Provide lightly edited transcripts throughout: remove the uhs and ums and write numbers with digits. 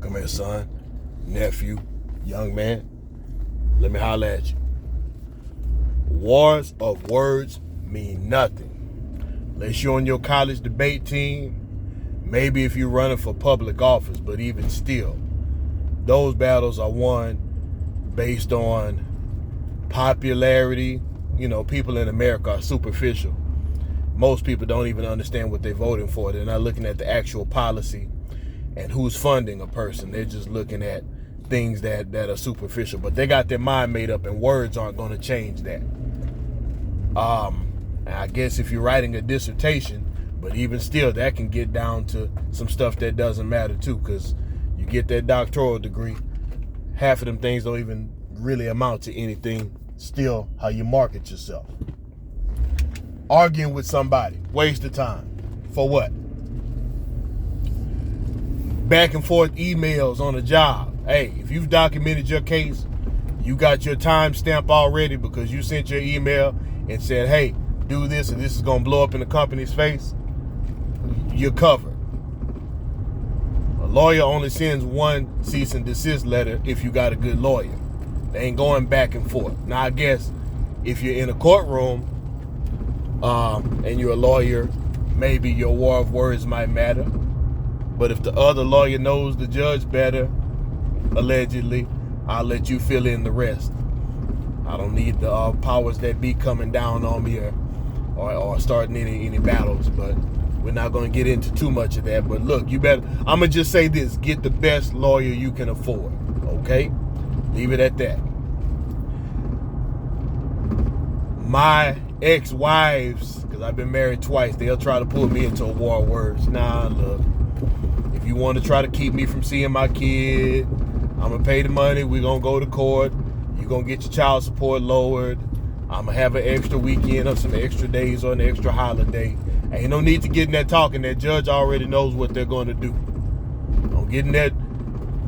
Come here, son, nephew, young man. Let me holler at you. Wars of words mean nothing. Unless you're on your college debate team, maybe if you're running for public office, but even still, those battles are won based on popularity. You know, people in America are superficial. Most people don't even understand what they're voting for. They're not looking at the actual policy and who's funding a person. They're just looking at things that are superficial. But they got their mind made up, and words aren't going to change that. I guess if you're writing a dissertation, but even still, that can get down to some stuff that doesn't matter too, because you get that doctoral degree, half of them things don't even really amount to anything. Still, how you market yourself. Arguing with somebody, waste of time. For what? Back and forth emails on a job. Hey, if you've documented your case, you got your time stamp already because you sent your email and said, hey, do this and this is going to blow up in the company's face, you're covered. A lawyer only sends one cease and desist letter if you got a good lawyer. They ain't going back and forth. Now, I guess if you're in a courtroom and you're a lawyer, maybe your war of words might matter. But if the other lawyer knows the judge better, allegedly, I'll let you fill in the rest. I don't need the powers that be coming down on me or starting any battles, but we're not going to get into too much of that. But look, you better, I'm going to just say this, get the best lawyer you can afford, okay? Leave it at that. My ex-wives, because I've been married twice, they'll try to pull me into a war of words. Nah, look, if you want to try to keep me from seeing my kid, I'm going to pay the money, we're going to go to court, you're going to get your child support lowered, I'm going to have an extra weekend or some extra days or an extra holiday. Ain't no need to get in that talking. That judge already knows what they're going to do. Don't get in that,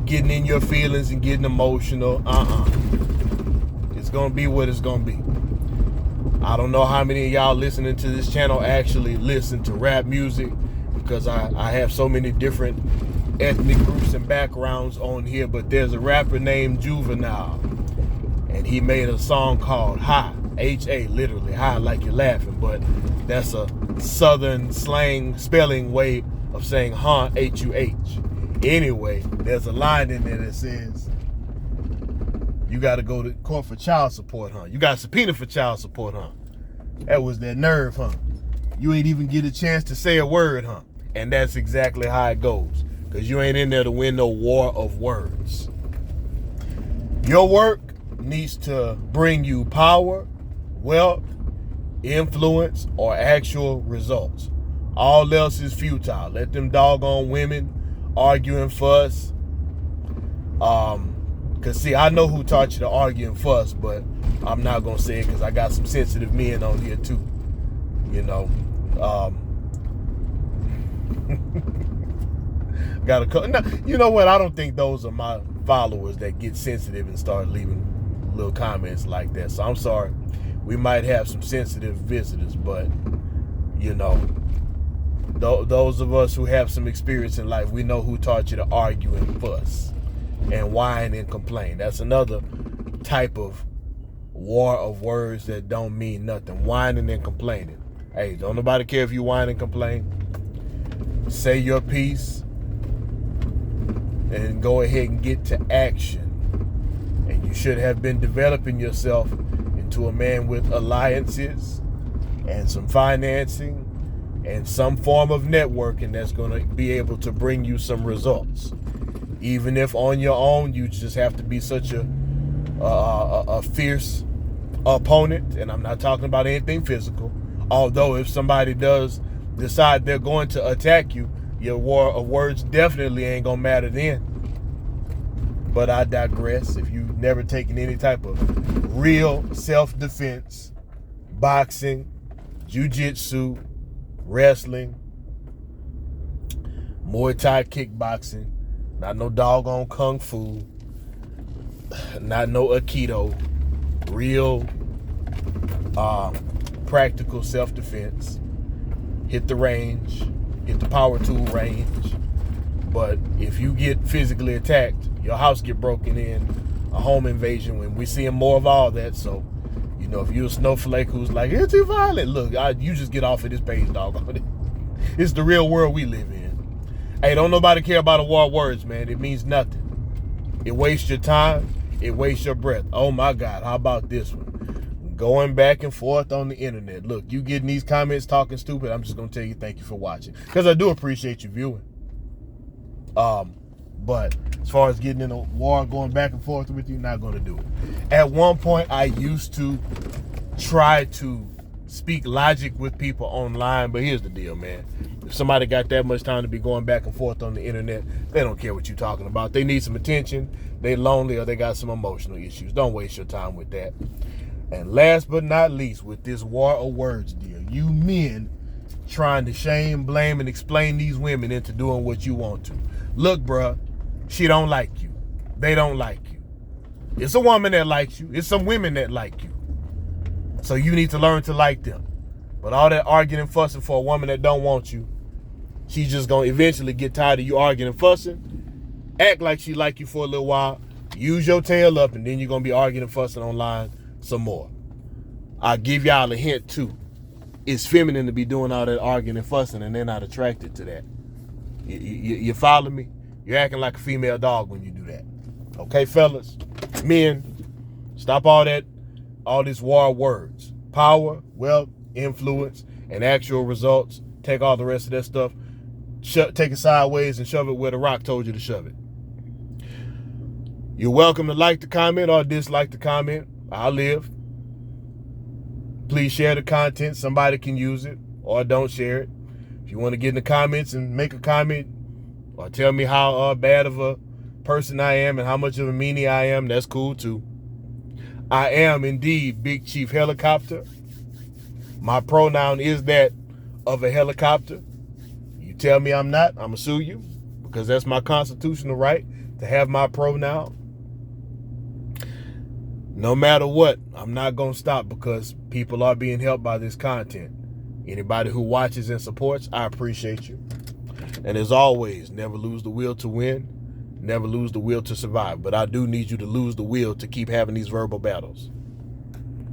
getting in your feelings and getting emotional. It's going to be what it's going to be. I don't know how many of y'all listening to this channel actually listen to rap music, because I have so many different ethnic groups and backgrounds on here, but there's a rapper named Juvenile, and he made a song called High, H-A, literally, high like you're laughing, but that's a southern slang spelling way of saying huh, H-U-H. Anyway, there's a line in there that says, you got to go to court for child support, huh? You got a subpoena for child support, huh? That was that nerve, huh? You ain't even get a chance to say a word, huh? And that's exactly how it goes, because you ain't in there to win no war of words. Your work needs to bring you power, wealth, influence, or actual results. All else is futile. Let them doggone women argue and fuss. Cause see, I know who taught you to argue and fuss, but I'm not gonna say it because I got some sensitive men on here too. You know, got a no, you know what? I don't think those are my followers that get sensitive and start leaving little comments like that. So I'm sorry. We might have some sensitive visitors, but you know, those of us who have some experience in life, we know who taught you to argue and fuss and whine and complain. That's another type of war of words that don't mean nothing. Whining and complaining. Hey, don't nobody care if you whine and complain. Say your piece and go ahead and get to action. And you should have been developing yourself into a man with alliances and some financing and some form of networking that's going to be able to bring you some results. Even if on your own you just have to be such a fierce opponent, and I'm not talking about anything physical, although if somebody does decide they're going to attack you, your war of words definitely ain't gonna matter then. But I digress. If you've never taken any type of real self-defense, boxing, jiu-jitsu, wrestling, Muay Thai kickboxing, not no doggone kung fu, not no aikido, real practical self-defense, hit the range, hit the power tool range, But if you get physically attacked, your house get broken in, a home invasion, when we're seeing more of all that. So, you know, if you're a snowflake who's like, it's too violent, look, you just get off of this page, dog. It's the real world we live in. Hey, don't nobody care about a war of words, man. It means nothing. It wastes your time. It wastes your breath. Oh my God, how about this one? Going back and forth on the internet. Look, you getting these comments talking stupid, I'm just going to tell you thank you for watching. Because I do appreciate you viewing. But as far as getting in a war, going back and forth with you, not going to do it. At one point, I used to try to speak logic with people online, but here's the deal, man. If somebody got that much time to be going back and forth on the internet, they don't care what you're talking about. They need some attention, they lonely, or they got some emotional issues. Don't waste your time with that. And last but not least, with this war of words deal, you men trying to shame, blame, and explain these women into doing what you want to. Look, bruh, she don't like you. They don't like you. It's a woman that likes you. It's some women that like you. So you need to learn to like them. But all that arguing and fussing for a woman that don't want you, she's just going to eventually get tired of you arguing and fussing, act like she like you for a little while, use your tail up, and then you're going to be arguing and fussing online some more. I'll give y'all a hint too. It's feminine to be doing all that arguing and fussing, and they're not attracted to that. You follow me? You're acting like a female dog when you do that. Okay, fellas? Men, stop all this war of words. Power, wealth, influence, and actual results. Take all the rest of that stuff, take it sideways and shove it where the Rock told you to shove it. You're welcome to like the comment or dislike the comment. I'll live. Please share the content. Somebody can use it, or don't share it. If you want to get in the comments and make a comment or tell me how bad of a person I am and how much of a meanie I am, that's cool too. I am indeed Big Chief Helicopter. My pronoun is that of a helicopter. You tell me I'm not, I'm going to sue you, because that's my constitutional right to have my pronoun. No matter what, I'm not going to stop, because people are being helped by this content. Anybody who watches and supports, I appreciate you. And as always, never lose the will to win, never lose the will to survive. But I do need you to lose the will to keep having these verbal battles.